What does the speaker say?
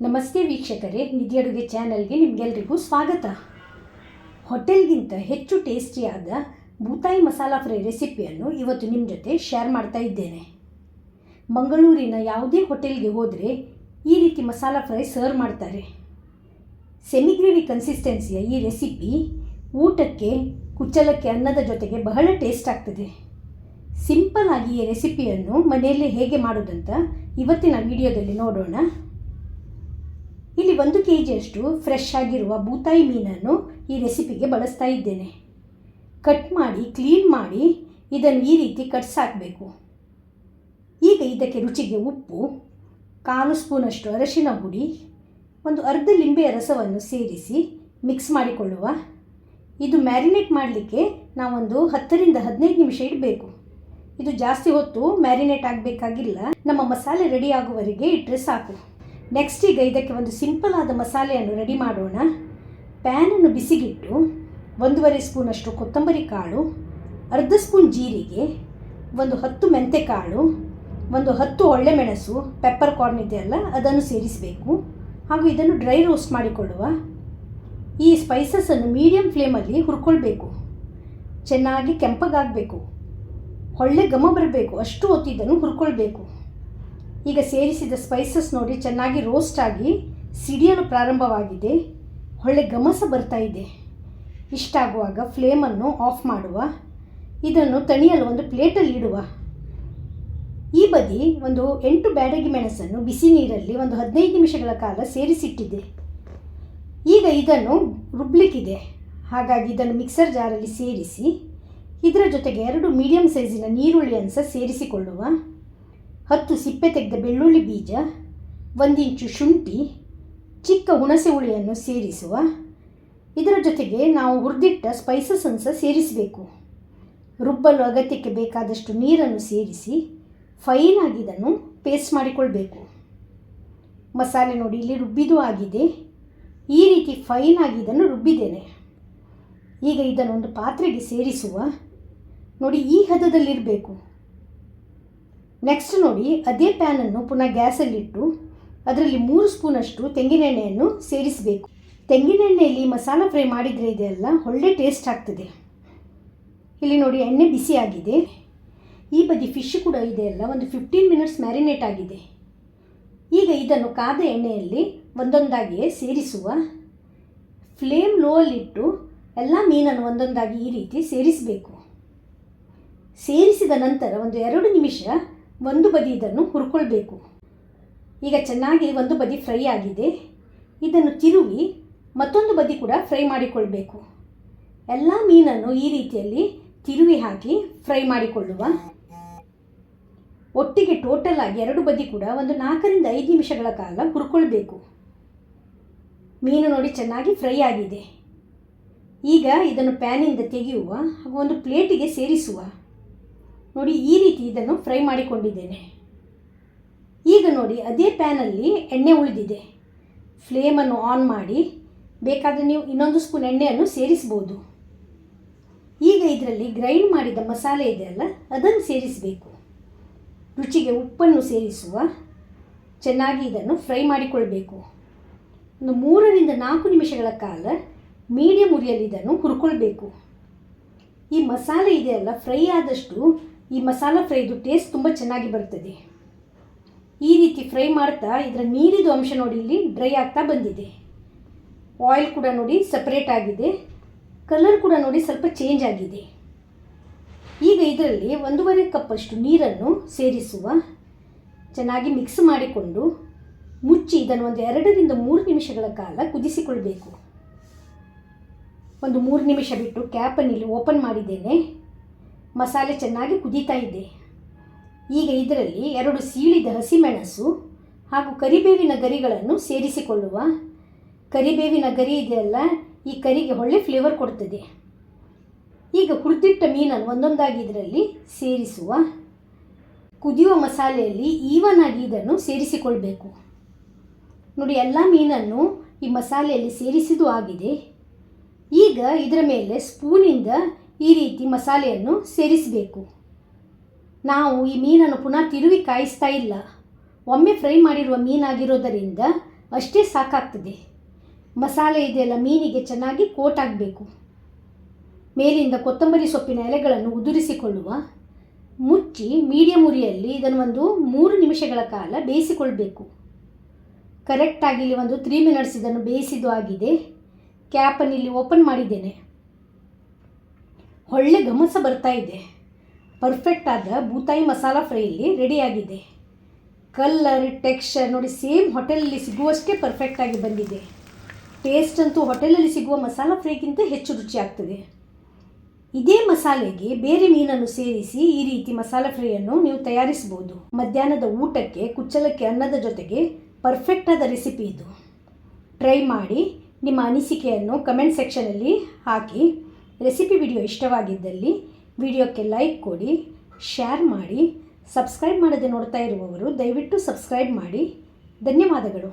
ನಮಸ್ತೆ ವೀಕ್ಷಕರೇ, ನಿಧಿ ಅಡುಗೆ ಚಾನಲ್ಗೆ ನಿಮಗೆಲ್ಲರಿಗೂ ಸ್ವಾಗತ. ಹೋಟೆಲ್ಗಿಂತ ಹೆಚ್ಚು ಟೇಸ್ಟಿಯಾದ ಬೂತಾಯಿ ಮಸಾಲ ಫ್ರೈ ರೆಸಿಪಿಯನ್ನು ಇವತ್ತು ನಿಮ್ಮ ಜೊತೆ ಶೇರ್ ಮಾಡ್ತಾ ಇದ್ದೇನೆ. ಮಂಗಳೂರಿನ ಯಾವುದೇ ಹೋಟೆಲ್ಗೆ ಹೋದರೆ ಈ ರೀತಿ ಮಸಾಲ ಫ್ರೈ ಸರ್ವ್ ಮಾಡ್ತಾರೆ. ಸೆಮಿಗ್ರೇವಿ ಕನ್ಸಿಸ್ಟೆನ್ಸಿಯ ಈ ರೆಸಿಪಿ ಊಟಕ್ಕೆ, ಕುಚ್ಚಲಕ್ಕಿ ಅನ್ನದ ಜೊತೆಗೆ ಬಹಳ ಟೇಸ್ಟ್ ಆಗ್ತದೆ. ಸಿಂಪಲ್ ಆಗಿ ಈ ರೆಸಿಪಿಯನ್ನು ಮನೆಯಲ್ಲೇ ಹೇಗೆ ಮಾಡೋದಂತ ಇವತ್ತಿನ ವಿಡಿಯೋದಲ್ಲಿ ನೋಡೋಣ. ಇಲ್ಲಿ 1 kg ಫ್ರೆಶ್ ಆಗಿರುವ ಬೂತಾಯಿ ಮೀನನ್ನು ಈ ರೆಸಿಪಿಗೆ ಬಳಸ್ತಾ ಇದ್ದೇನೆ. ಕಟ್ ಮಾಡಿ ಕ್ಲೀನ್ ಮಾಡಿ ಇದನ್ನು ಈ ರೀತಿ ಕಟ್ಸ್ ಹಾಕಬೇಕು. ಈಗ ಇದಕ್ಕೆ ರುಚಿಗೆ ಉಪ್ಪು, 1/4 ಸ್ಪೂನಷ್ಟು ಅರಶಿನ ಹುಡಿ, ಒಂದು ಅರ್ಧ ಲಿಂಬೆಯ ರಸವನ್ನು ಸೇರಿಸಿ ಮಿಕ್ಸ್ ಮಾಡಿಕೊಳ್ಳುವ. ಇದು ಮ್ಯಾರಿನೇಟ್ ಮಾಡಲಿಕ್ಕೆ ನಾವೊಂದು 10 ರಿಂದ 15 ನಿಮಿಷ ಇಡಬೇಕು. ಇದು ಜಾಸ್ತಿ ಹೊತ್ತು ಮ್ಯಾರಿನೇಟ್ ಆಗಬೇಕಾಗಿಲ್ಲ, ನಮ್ಮ ಮಸಾಲೆ ರೆಡಿ ಆಗುವವರೆಗೆ ಇಟ್ಟರೆ ಸಾಕು. ನೆಕ್ಸ್ಟ್ ಈಗ ಇದಕ್ಕೆ ಒಂದು ಸಿಂಪಲ್ ಆದ ಮಸಾಲೆಯನ್ನು ರೆಡಿ ಮಾಡೋಣ. ಪ್ಯಾನನ್ನು ಬಿಸಿಗಿಟ್ಟು 1.5 ಸ್ಪೂನಷ್ಟು ಕೊತ್ತಂಬರಿ ಕಾಳು, ಅರ್ಧ ಸ್ಪೂನ್ ಜೀರಿಗೆ, ಒಂದು 10 ಮೆಂತೆಕಾಳು, ಒಂದು 10 ಒಳ್ಳೆಮೆಣಸು, ಪೆಪ್ಪರ್ ಕಾರ್ನ್ ಇದೆಯಲ್ಲ ಅದನ್ನು ಸೇರಿಸಬೇಕು. ಹಾಗೂ ಇದನ್ನು ಡ್ರೈ ರೋಸ್ಟ್ ಮಾಡಿಕೊಳ್ಳುವ. ಈ ಸ್ಪೈಸಸನ್ನು ಮೀಡಿಯಮ್ ಫ್ಲೇಮಲ್ಲಿ ಹುರ್ಕೊಳ್ಬೇಕು. ಚೆನ್ನಾಗಿ ಕೆಂಪಗಾಗಬೇಕು, ಒಳ್ಳೆ ಘಮ ಬರಬೇಕು, ಅಷ್ಟು ಹೊತ್ತು ಇದನ್ನು ಹುರ್ಕೊಳ್ಬೇಕು. ಈಗ ಸೇರಿಸಿದ ಸ್ಪೈಸಸ್ ನೋಡಿ ಚೆನ್ನಾಗಿ ರೋಸ್ಟ್ ಆಗಿ ಸಿಡಿಯಲು ಪ್ರಾರಂಭವಾಗಿದೆ, ಒಳ್ಳೆ ಘಮಸ ಬರ್ತಾ ಇದೆ. ಇಷ್ಟಾಗುವಾಗ ಫ್ಲೇಮನ್ನು ಆಫ್ ಮಾಡುವ. ಇದನ್ನು ತಣಿಯಲು ಒಂದು ಪ್ಲೇಟಲ್ಲಿ ಇಡುವ. ಈ ಬದಿ ಒಂದು 8 ಬ್ಯಾಡಗಿ ಮೆಣಸನ್ನು ಬಿಸಿ ನೀರಲ್ಲಿ ಒಂದು 15 ನಿಮಿಷಗಳ ಕಾಲ ಸೇರಿಸಿಟ್ಟಿದೆ. ಈಗ ಇದನ್ನು ರುಬ್ಲಿಕ್ಕಿದೆ, ಹಾಗಾಗಿ ಇದನ್ನು ಮಿಕ್ಸರ್ ಜಾರಲ್ಲಿ ಸೇರಿಸಿ ಇದರ ಜೊತೆಗೆ 2 ಮೀಡಿಯಮ್ ಸೈಜಿನ ನೀರುಳ್ಳಿಯನ್ನು ಸಹ ಸೇರಿಸಿಕೊಳ್ಳುವ. 10 ಸಿಪ್ಪೆ ತೆಗೆದ ಬೆಳ್ಳುಳ್ಳಿ ಬೀಜ, 1 ಇಂಚು ಶುಂಠಿ, ಚಿಕ್ಕ ಹುಣಸೆ ಹುಳಿಯನ್ನು ಸೇರಿಸುವ. ಇದರ ಜೊತೆಗೆ ನಾವು ಹುರಿದಿಟ್ಟ ಸ್ಪೈಸಸನ್ನು ಸಹ ಸೇರಿಸಬೇಕು. ರುಬ್ಬಲು ಅಗತ್ಯಕ್ಕೆ ಬೇಕಾದಷ್ಟು ನೀರನ್ನು ಸೇರಿಸಿ ಫೈನಾಗಿ ಇದನ್ನು ಪೇಸ್ಟ್ ಮಾಡಿಕೊಳ್ಬೇಕು. ಮಸಾಲೆ ನೋಡಿ ಇಲ್ಲಿ ರುಬ್ಬಿದೂ ಆಗಿದೆ. ಈ ರೀತಿ ಫೈನಾಗಿ ಇದನ್ನು ರುಬ್ಬಿದ್ದೇನೆ. ಈಗ ಇದನ್ನು ಒಂದು ಪಾತ್ರೆಗೆ ಸೇರಿಸುವ. ನೋಡಿ ಈ ಹದದಲ್ಲಿರಬೇಕು. ನೆಕ್ಸ್ಟ್ ನೋಡಿ ಅದೇ ಪ್ಯಾನನ್ನು ಪುನಃ ಗ್ಯಾಸಲ್ಲಿಟ್ಟು ಅದರಲ್ಲಿ 3 ಸ್ಪೂನಷ್ಟು ತೆಂಗಿನೆಣ್ಣೆಯನ್ನು ಸೇರಿಸಬೇಕು. ತೆಂಗಿನೆಣ್ಣೆಯಲ್ಲಿ ಮಸಾಲ ಫ್ರೈ ಮಾಡಿದರೆ ಇದೆಲ್ಲ ಒಳ್ಳೆ ಟೇಸ್ಟ್ ಆಗ್ತದೆ. ಇಲ್ಲಿ ನೋಡಿ ಎಣ್ಣೆ ಬಿಸಿಯಾಗಿದೆ. ಈ ಬದಿ ಫಿಶ್ ಕೂಡ ಇದೆಯಲ್ಲ ಒಂದು 15 ಮಿನಿಟ್ಸ್ ಮ್ಯಾರಿನೇಟ್ ಆಗಿದೆ. ಈಗ ಇದನ್ನು ಕಾದ ಎಣ್ಣೆಯಲ್ಲಿ ಒಂದೊಂದಾಗಿಯೇ ಸೇರಿಸುವ. ಫ್ಲೇಮ್ ಲೋವಲ್ಲಿಟ್ಟು ಎಲ್ಲ ಮೀನನ್ನು ಒಂದೊಂದಾಗಿ ಈ ರೀತಿ ಸೇರಿಸಬೇಕು. ಸೇರಿಸಿದ ನಂತರ ಒಂದು 2 ನಿಮಿಷ ಒಂದು ಬದಿ ಇದನ್ನು ಹುರ್ಕೊಳ್ಬೇಕು. ಈಗ ಚೆನ್ನಾಗಿ ಒಂದು ಬದಿ ಫ್ರೈ ಆಗಿದೆ. ಇದನ್ನು ತಿರುವಿ ಮತ್ತೊಂದು ಬದಿ ಕೂಡ ಫ್ರೈ ಮಾಡಿಕೊಳ್ಬೇಕು. ಎಲ್ಲ ಮೀನನ್ನು ಈ ರೀತಿಯಲ್ಲಿ ತಿರುವಿ ಹಾಕಿ ಫ್ರೈ ಮಾಡಿಕೊಳ್ಳುವ. ಒಟ್ಟಿಗೆ ಟೋಟಲ್ ಆಗಿ 2 ಬದಿ ಕೂಡ ಒಂದು 4 ರಿಂದ 5 ನಿಮಿಷಗಳ ಕಾಲ ಹುರ್ಕೊಳ್ಬೇಕು. ಮೀನು ನೋಡಿ ಚೆನ್ನಾಗಿ ಫ್ರೈ ಆಗಿದೆ. ಈಗ ಇದನ್ನು ಪ್ಯಾನಿಂದ ತೆಗೆಯುವ ಹಾಗೂ ಒಂದು ಪ್ಲೇಟಿಗೆ ಸೇರಿಸುವ. ನೋಡಿ ಈ ರೀತಿ ಇದನ್ನು ಫ್ರೈ ಮಾಡಿಕೊಂಡಿದ್ದೇನೆ. ಈಗ ನೋಡಿ ಅದೇ ಪ್ಯಾನಲ್ಲಿ ಎಣ್ಣೆ ಉಳಿದಿದೆ. ಫ್ಲೇಮನ್ನು ಆನ್ ಮಾಡಿ ಬೇಕಾದರೆ ನೀವು ಇನ್ನೊಂದು ಸ್ಪೂನ್ ಎಣ್ಣೆಯನ್ನು ಸೇರಿಸ್ಬೋದು. ಈಗ ಇದರಲ್ಲಿ ಗ್ರೈಂಡ್ ಮಾಡಿದ ಮಸಾಲೆ ಇದೆಯಲ್ಲ ಅದನ್ನು ಸೇರಿಸಬೇಕು. ರುಚಿಗೆ ಉಪ್ಪನ್ನು ಸೇರಿಸುವ. ಚೆನ್ನಾಗಿ ಇದನ್ನು ಫ್ರೈ ಮಾಡಿಕೊಳ್ಬೇಕು. ಒಂದು 3 ರಿಂದ 4 ನಿಮಿಷಗಳ ಕಾಲ ಮೀಡಿಯಮ್ ಉರಿಯಲ್ಲಿ ಇದನ್ನು ಹುರ್ಕೊಳ್ಬೇಕು. ಈ ಮಸಾಲೆ ಇದೆಯಲ್ಲ ಫ್ರೈ ಆದಷ್ಟು ಈ ಮಸಾಲ ಫ್ರೈದು ಟೇಸ್ಟ್ ತುಂಬ ಚೆನ್ನಾಗಿ ಬರ್ತದೆ. ಈ ರೀತಿ ಫ್ರೈ ಮಾಡ್ತಾ ಇದರ ನೀರಿದು ಅಂಶ ನೋಡಿ ಇಲ್ಲಿ ಡ್ರೈ ಆಗ್ತಾ ಬಂದಿದೆ. ಆಯಿಲ್ ಕೂಡ ನೋಡಿ ಸಪ್ರೇಟ್ ಆಗಿದೆ. ಕಲರ್ ಕೂಡ ನೋಡಿ ಸ್ವಲ್ಪ ಚೇಂಜ್ ಆಗಿದೆ. ಈಗ ಇದರಲ್ಲಿ 1.5 ಕಪ್ಪಷ್ಟು ನೀರನ್ನು ಸೇರಿಸುವ. ಚೆನ್ನಾಗಿ ಮಿಕ್ಸ್ ಮಾಡಿಕೊಂಡು ಮುಚ್ಚಿ ಇದನ್ನು ಒಂದು 2 ರಿಂದ 3 ನಿಮಿಷಗಳ ಕಾಲ ಕುದಿಸಿಕೊಳ್ಬೇಕು. ಒಂದು 3 ನಿಮಿಷ ಬಿಟ್ಟು ಕ್ಯಾಪನ್ನು ಇಲ್ಲಿ ಓಪನ್ ಮಾಡಿದ್ದೇನೆ. ಮಸಾಲೆ ಚೆನ್ನಾಗಿ ಕುದೀತಾ ಇದೆ. ಈಗ ಇದರಲ್ಲಿ 2 ಸೀಳಿದ ಹಸಿಮೆಣಸು ಹಾಗೂ ಕರಿಬೇವಿನ ಗರಿಗಳನ್ನು ಸೇರಿಸಿಕೊಳ್ಳುವ. ಕರಿಬೇವಿನ ಗರಿ ಇದೆಯಲ್ಲ ಈ ಕರಿಗೆ ಒಳ್ಳೆ ಫ್ಲೇವರ್ ಕೊಡ್ತದೆ. ಈಗ ಹುರಿದಿಟ್ಟ ಮೀನನ್ನು ಒಂದೊಂದಾಗಿ ಇದರಲ್ಲಿ ಸೇರಿಸುವ. ಕುದಿಯುವ ಮಸಾಲೆಯಲ್ಲಿ ಈವನ್ ಆಗಿ ಇದನ್ನು ಸೇರಿಸಿಕೊಳ್ಬೇಕು. ನೋಡಿ ಎಲ್ಲ ಮೀನನ್ನು ಈ ಮಸಾಲೆಯಲ್ಲಿ ಸೇರಿಸಿದ್ದು ಆಗಿದೆ. ಈಗ ಇದರ ಮೇಲೆ ಸ್ಪೂನಿಂದ ಈ ರೀತಿ ಮಸಾಲೆಯನ್ನು ಸೇರಿಸಬೇಕು. ನಾವು ಈ ಮೀನನ್ನು ಪುನಃ ತಿರುವಿ ಕಾಯಿಸ್ತಾ ಇಲ್ಲ. ಒಮ್ಮೆ ಫ್ರೈ ಮಾಡಿರುವ ಮೀನಾಗಿರೋದರಿಂದ ಅಷ್ಟೇ ಸಾಕಾಗ್ತದೆ. ಮಸಾಲೆ ಇದೆಲ್ಲ ಮೀನಿಗೆ ಚೆನ್ನಾಗಿ ಕೋಟ್ ಆಗಬೇಕು. ಮೇಲಿಂದ ಕೊತ್ತಂಬರಿ ಸೊಪ್ಪಿನ ಎಲೆಗಳನ್ನು ಉದುರಿಸಿಕೊಳ್ಳುವ. ಮುಚ್ಚಿ ಮೀಡಿಯಂ ಉರಿಯಲ್ಲಿ ಇದನ್ನು ಒಂದು 3 ನಿಮಿಷಗಳ ಕಾಲ ಬೇಯಿಸಿಕೊಳ್ಬೇಕು. ಕರೆಕ್ಟಾಗಿ ಇಲ್ಲಿ ಒಂದು 3 ಮಿನಿಟ್ಸ್ ಇದನ್ನು ಬೇಯಿಸಿದ್ದು ಆಗಿದೆ. ಕ್ಯಾಪನ್ನು ಇಲ್ಲಿ ಓಪನ್ ಮಾಡಿದ್ದೇನೆ. ಒಳ್ಳೆ ಘಮಸ ಬರ್ತಾ ಇದೆ. ಪರ್ಫೆಕ್ಟ್ ಆದ ಬೂತಾಯಿ ಮಸಾಲ ಫ್ರೈ ಇಲ್ಲಿ ರೆಡಿಯಾಗಿದೆ. ಕಲರ್, ಟೆಕ್ಸ್ಚರ್ ನೋಡಿ ಸೇಮ್ ಹೋಟೆಲಲ್ಲಿ ಸಿಗುವಷ್ಟೇ ಪರ್ಫೆಕ್ಟಾಗಿ ಬಂದಿದೆ. ಟೇಸ್ಟ್ ಅಂತೂ ಹೋಟೆಲಲ್ಲಿ ಸಿಗುವ ಮಸಾಲ ಫ್ರೈಗಿಂತ ಹೆಚ್ಚು ರುಚಿ ಆಗ್ತದೆ. ಇದೇ ಮಸಾಲೆಗೆ ಬೇರೆ ಮೀನನ್ನು ಸೇರಿಸಿ ಈ ರೀತಿ ಮಸಾಲ ಫ್ರೈಯನ್ನು ನೀವು ತಯಾರಿಸಬಹುದು. ಮಧ್ಯಾಹ್ನದ ಊಟಕ್ಕೆ ಕುಚ್ಚಲಕ್ಕಿ ಅನ್ನದ ಜೊತೆಗೆ ಪರ್ಫೆಕ್ಟ್ ಆದ ರೆಸಿಪಿ ಇದು. ಟ್ರೈ ಮಾಡಿ ನಿಮ್ಮ ಅನಿಸಿಕೆಯನ್ನು ಕಮೆಂಟ್ ಸೆಕ್ಷನಲ್ಲಿ ಹಾಕಿ. ರೆಸಿಪಿ ವಿಡಿಯೋ ಇಷ್ಟವಾಗಿದ್ದಲ್ಲಿ ವಿಡಿಯೋಕ್ಕೆ ಲೈಕ್ ಕೊಡಿ, ಶೇರ್ ಮಾಡಿ. ಸಬ್ಸ್ಕ್ರೈಬ್ ಮಾಡದೆ ನೋಡ್ತಾ ಇರುವವರು ದಯವಿಟ್ಟು ಸಬ್ಸ್ಕ್ರೈಬ್ ಮಾಡಿ. ಧನ್ಯವಾದಗಳು.